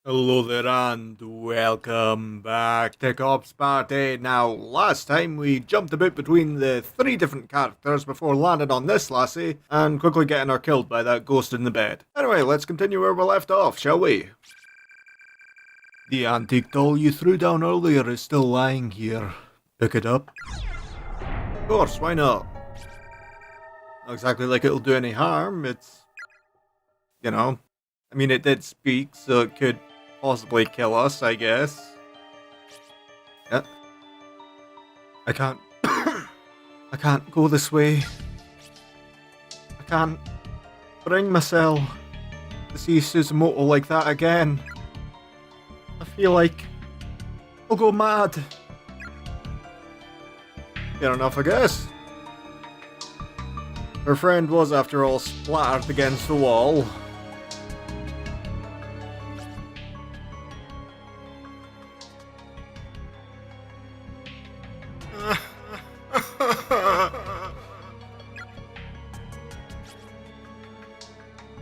Hello there and welcome back to Cops Party. Now, last time we jumped about between the three different characters before landing on this lassie and quickly getting her killed by that ghost in the bed. Anyway, let's continue where we left off, shall we? The antique doll you threw down earlier is still lying here. Pick it up? Of course, why not? Not exactly like it'll do any harm, it's... you know... I mean, it did speak, so it could possibly kill us, I guess. Yeah. I can't... I can't go this way. I can't bring myself to see Suzumoto like that again. I feel like I'll go mad. Fair enough, I guess. Her friend was, after all, splattered against the wall.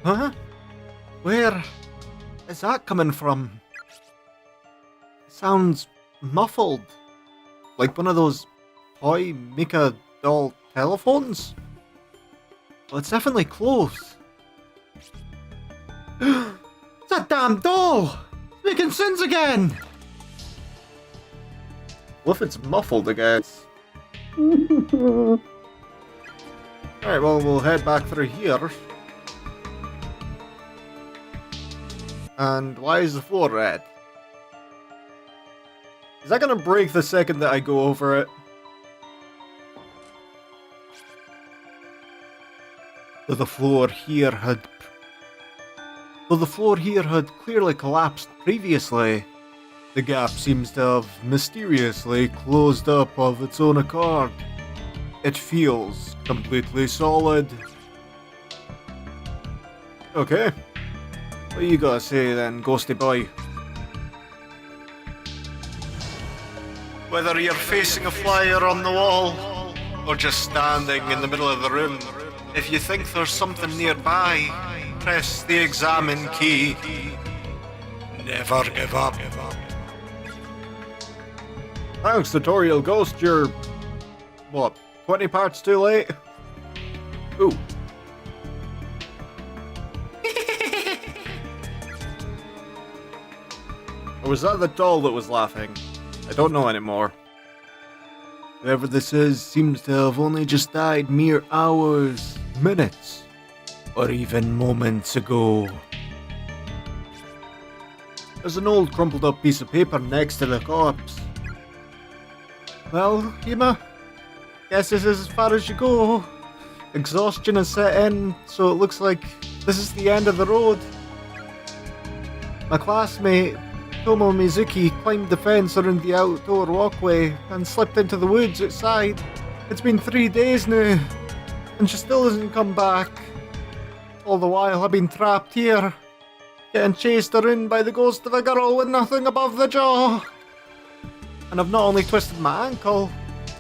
Huh? Where is that coming from? It sounds muffled. Like one of those toy Mika doll telephones? Well, it's definitely close. It's that damn doll! It's making sense again! What if it's muffled, I guess? Alright, well, we'll head back through here. And why is the floor red? Is that gonna break the second that I go over it? Though the floor here had clearly collapsed previously, the gap seems to have mysteriously closed up of its own accord. It feels completely solid. Okay. What you gotta say then, ghosty boy? Whether you're facing a flyer on the wall, or just standing in the middle of the room, if you think there's something nearby, press the examine key. Never give up. Thanks, Tutorial Ghost, you're... what, 20 parts too late? Ooh. Or was that the doll that was laughing? I don't know anymore. Whoever this is seems to have only just died mere hours, minutes, or even moments ago. There's an old crumpled up piece of paper next to the corpse. Well, Hima, guess this is as far as you go. Exhaustion has set in, so it looks like this is the end of the road. My classmate, Tomo Mizuki, climbed the fence around the outdoor walkway and slipped into the woods outside. It's been 3 days now, and she still hasn't come back. All the while I've been trapped here, getting chased around by the ghost of a girl with nothing above the jaw. And I've not only twisted my ankle,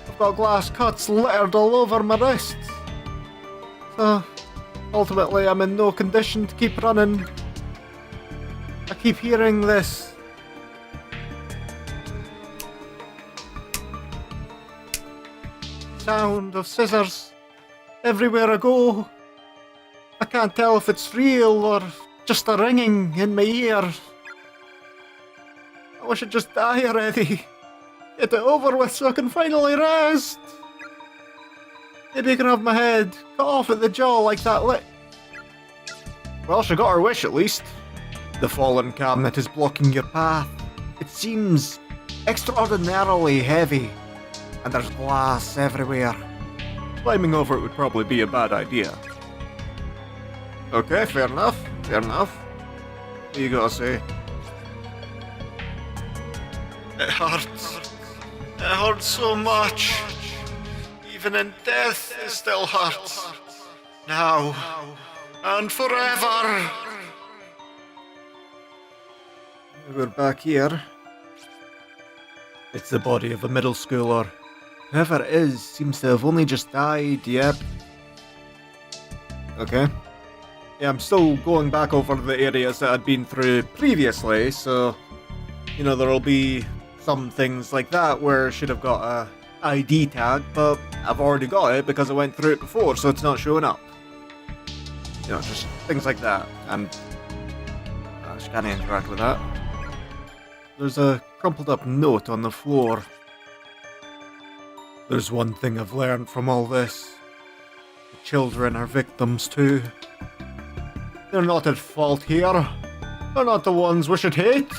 I've got glass cuts littered all over my wrists. So, ultimately I'm in no condition to keep running. I keep hearing this sound of scissors everywhere I go. I can't tell if it's real or just a ringing in my ear. I wish I'd just die already. Get it over with so I can finally rest. Maybe I can have my head cut off at the jaw like that Well, she got her wish at least. The fallen cabinet is blocking your path. It seems extraordinarily heavy, and there's glass everywhere. Climbing over it would probably be a bad idea. Okay, fair enough, fair enough. What you gotta say? It hurts. It hurts so much. Even in death, it still hurts. Now, and forever. We're back here. It's the body of a middle schooler. Whoever it is seems to have only just died, yep. Okay. Yeah, I'm still going back over the areas that I'd been through previously, so, you know, there'll be some things like that where I should have got a ID tag, but I've already got it because I went through it before, so it's not showing up. You know, just things like that, and I just can't interact with that. There's a crumpled up note on the floor. There's one thing I've learned from all this. The children are victims too. They're not at fault here. They're not the ones we should hate.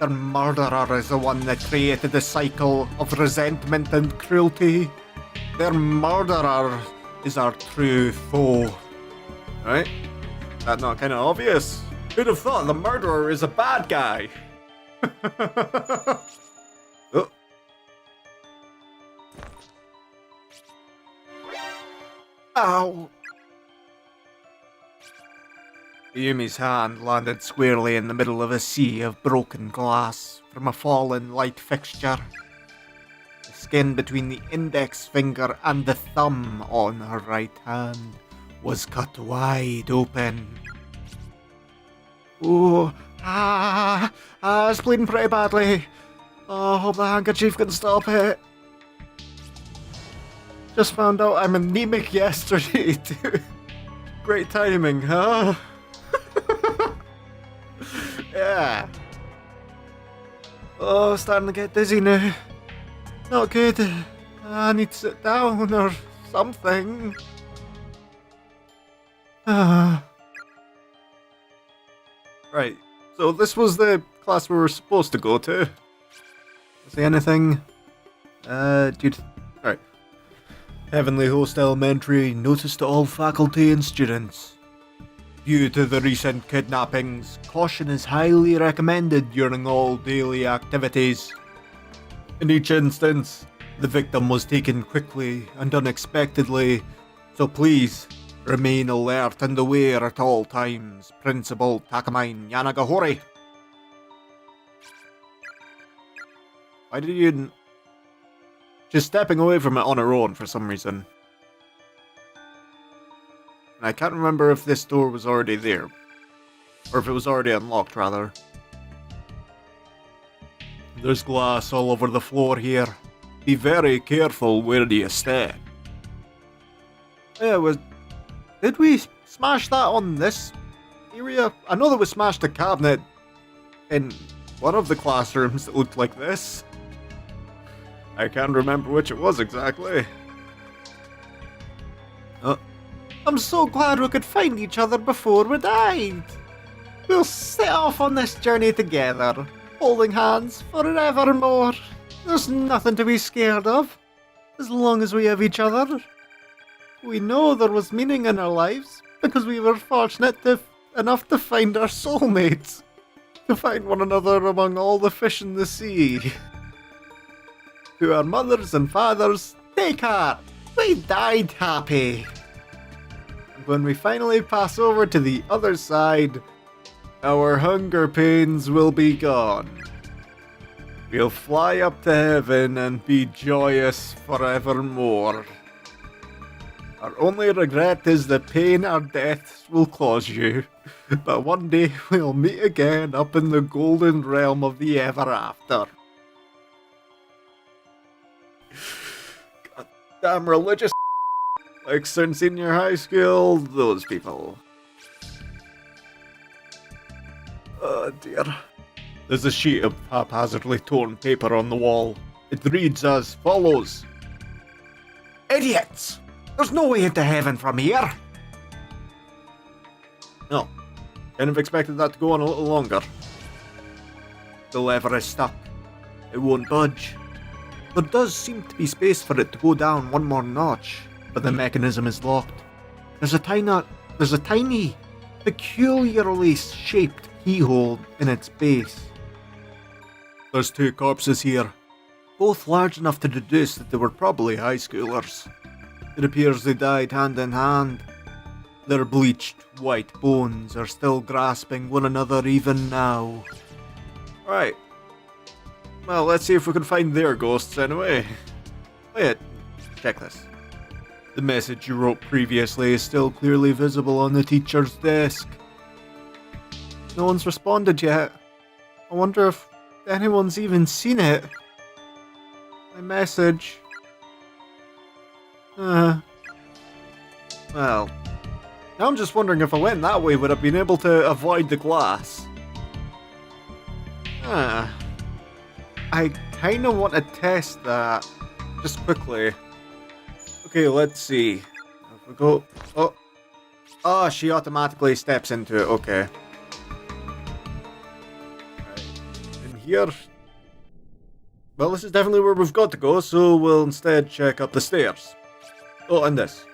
Their murderer is the one that created the cycle of resentment and cruelty. Their murderer is our true foe. Right? That not kind of obvious? Who'd have thought the murderer is a bad guy? Oh. Ow! Yumi's hand landed squarely in the middle of a sea of broken glass from a fallen light fixture. The skin between the index finger and the thumb on her right hand was cut wide open. Oh, it's bleeding pretty badly. Oh, I hope the handkerchief can stop it. Just found out I'm anemic yesterday, too. Great timing, huh? Yeah. Oh, starting to get dizzy now. Not good. I need to sit down or something. Right, so this was the class we were supposed to go to. See anything? Dude. Alright. Heavenly Host Elementary, notice to all faculty and students. Due to the recent kidnappings, caution is highly recommended during all daily activities. In each instance, the victim was taken quickly and unexpectedly, so please, remain alert and aware at all times. Principal Takamine Yanagahori. Why did you... She's stepping away from it on her own for some reason. And I can't remember if this door was already there. Or if it was already unlocked, rather. There's glass all over the floor here. Be very careful where you step. Yeah, did we smash that on this area? I know that we smashed a cabinet in one of the classrooms that looked like this. I can't remember which it was exactly. I'm so glad we could find each other before we died. We'll set off on this journey together, holding hands forevermore. There's nothing to be scared of, as long as we have each other. We know there was meaning in our lives, because we were fortunate enough to find our soulmates. To find one another among all the fish in the sea. To our mothers and fathers, take heart, we died happy. And when we finally pass over to the other side, our hunger pains will be gone. We'll fly up to heaven and be joyous forevermore. Our only regret is the pain our deaths will cause you, but one day we'll meet again up in the golden realm of the ever after. Goddamn religious like since senior high school, those people. Oh dear. There's a sheet of haphazardly torn paper on the wall. It reads as follows. Idiots! There's no way into heaven from here! No. Kind of expected that to go on a little longer. The lever is stuck. It won't budge. There does seem to be space for it to go down one more notch, but the mechanism is locked. There's a tiny, peculiarly shaped keyhole in its base. There's two corpses here, both large enough to deduce that they were probably high schoolers. It appears they died hand in hand. Their bleached, white bones are still grasping one another even now. Right. Well, let's see if we can find their ghosts anyway. Wait, check this. The message you wrote previously is still clearly visible on the teacher's desk. No one's responded yet. I wonder if anyone's even seen it. My message. Well, now I'm just wondering if I went that way, would I have been able to avoid the glass? I kinda want to test that. Just quickly. Okay, let's see. If we go... Oh, she automatically steps into it, okay. Right. In here... Well, this is definitely where we've got to go, so we'll instead check up the stairs. Oh, and this.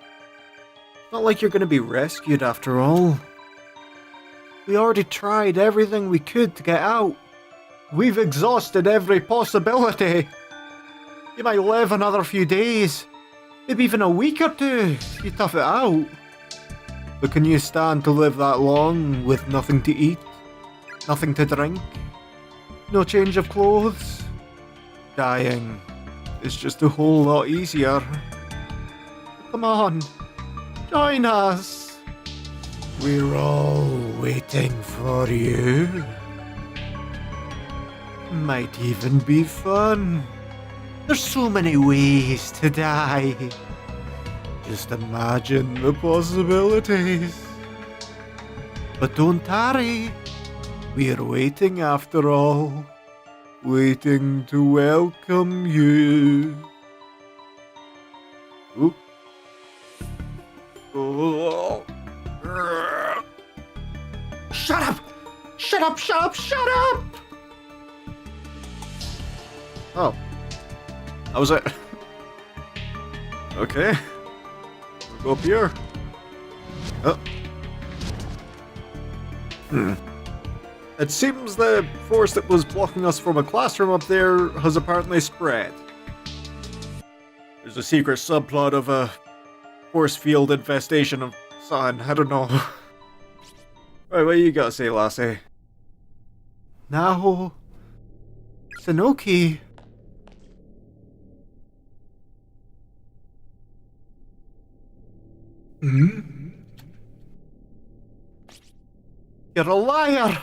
It's not like you're gonna be rescued after all. We already tried everything we could to get out. We've exhausted every possibility. You might live another few days. Maybe even a week or two if you tough it out. But can you stand to live that long with nothing to eat? Nothing to drink? No change of clothes? Dying is just a whole lot easier. Come on, join us. We're all waiting for you. Might even be fun. There's so many ways to die. Just imagine the possibilities. But don't tarry. We're waiting after all. Waiting to welcome you. Ooh. Oh. Shut up! Shut up, shut up, shut up! Oh. That was it. Okay. We'll go up here. Oh. It seems the force that was blocking us from a classroom up there has apparently spread. There's a secret subplot of a force field infestation of sun. I don't know. Right, what you gotta say, lassie? Now, Sanoki. You're a liar!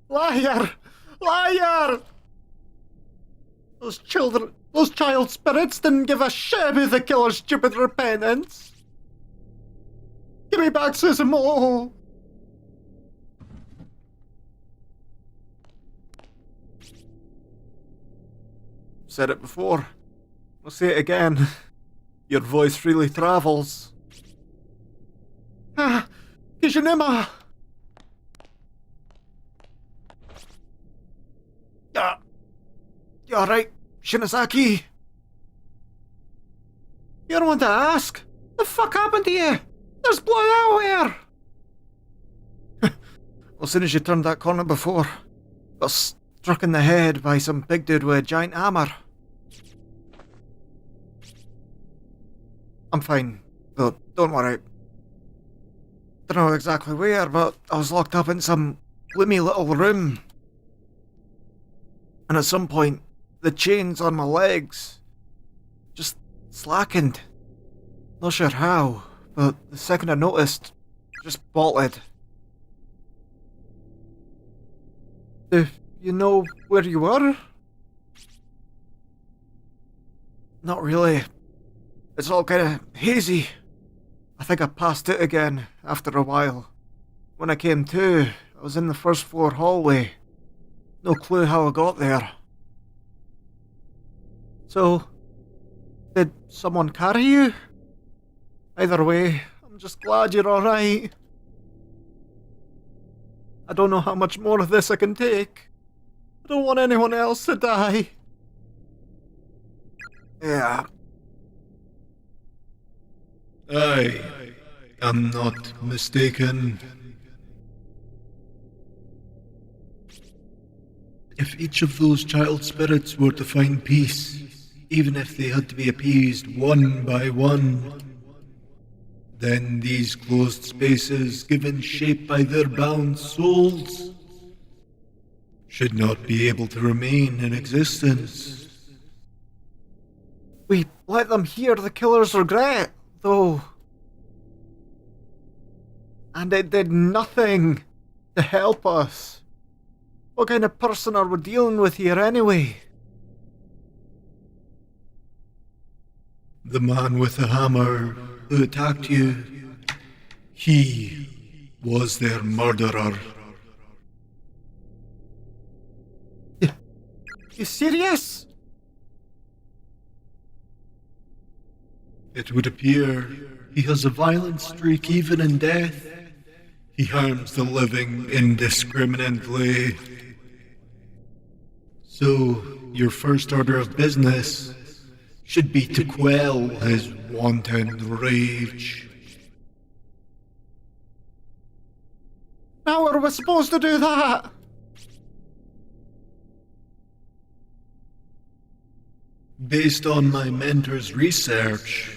Liar! Liar! Those child spirits didn't give a shit about the killer's stupid repentance. Give me back Suzumo! Said it before. I'll say it again. Your voice freely travels. Kishunema! You alright, Shinazaki? You don't want to ask? The fuck happened to you? There's blood everywhere! As soon as you turned that corner before, got struck in the head by some big dude with a giant hammer. I'm fine, though, don't worry. Don't know exactly where, but I was locked up in some gloomy little room. And at some point, the chains on my legs just slackened. Not sure how, but the second I noticed, just bolted. Do you know where you were? Not really. It's all kinda hazy. I think I passed it again after a while. When I came to, I was in the first floor hallway. No clue how I got there. So, did someone carry you? Either way, I'm just glad you're alright. I don't know how much more of this I can take. I don't want anyone else to die. Yeah. I am not mistaken. If each of those child spirits were to find peace, even if they had to be appeased one by one, then these closed spaces, given shape by their bound souls, should not be able to remain in existence. We let them hear the killer's regret, though. And it did nothing to help us. What kind of person are we dealing with here anyway? The man with the hammer who attacked you, he was their murderer. You serious? It would appear he has a violent streak even in death. He harms the living indiscriminately. So, your first order of business should be to quell his wanton rage. How are we supposed to do that? Based on my mentor's research,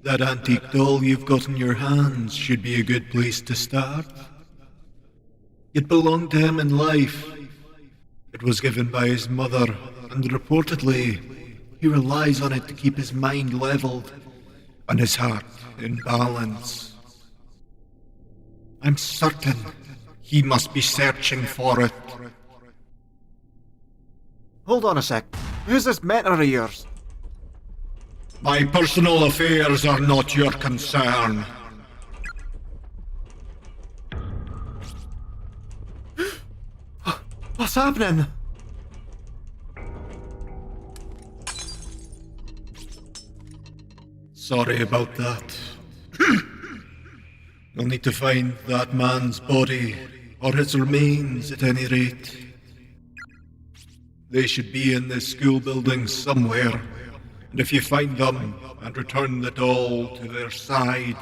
that antique doll you've got in your hands should be a good place to start. It belonged to him in life. It was given by his mother, and reportedly, he relies on it to keep his mind leveled and his heart in balance. I'm certain he must be searching for it. Hold on a sec. Who's this mentor of yours? My personal affairs are not your concern. What's happening? Sorry about that. You'll need to find that man's body, or his remains at any rate. They should be in this school building somewhere, and if you find them and return the doll to their side,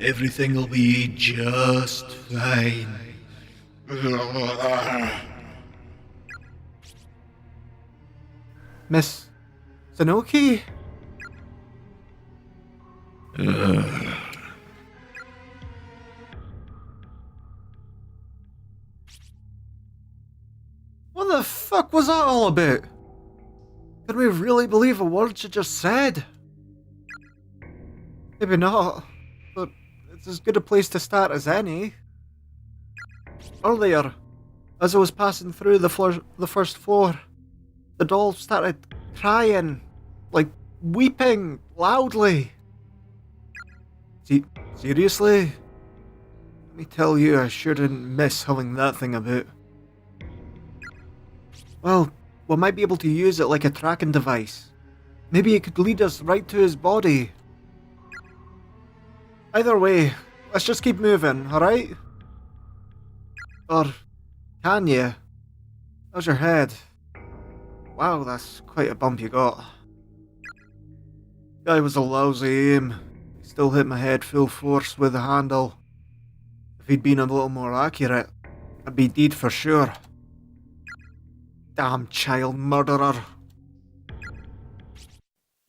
everything will be just fine. Miss Sanoki? What the fuck was that all about? Can we really believe a word she just said? Maybe not, but it's as good a place to start as any. Earlier, as I was passing through the first floor, the doll started crying, like weeping loudly. Seriously? Let me tell you, I sure didn't miss having that thing about. Well, we might be able to use it like a tracking device. Maybe it could lead us right to his body. Either way, let's just keep moving, alright? Or can you? How's your head? Wow, that's quite a bump you got. Guy was a lousy aim. He still hit my head full force with the handle. If he'd been a little more accurate, I'd be dead for sure. Damn child murderer.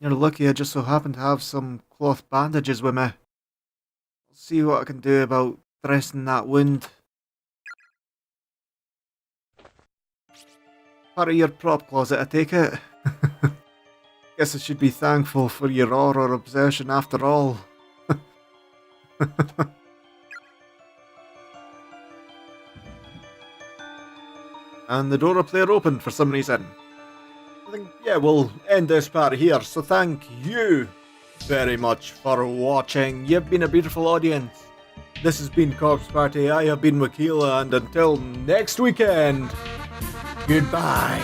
You're lucky I just so happen to have some cloth bandages with me. I'll see what I can do about dressing that wound. Part of your prop closet, I take it. Guess I should be thankful for your aura obsession after all. And the door up there opened for some reason. I think, yeah, we'll end this part here, so thank you very much for watching. You've been a beautiful audience. This has been Corpse Party, I have been Wackyla, and until next weekend, goodbye.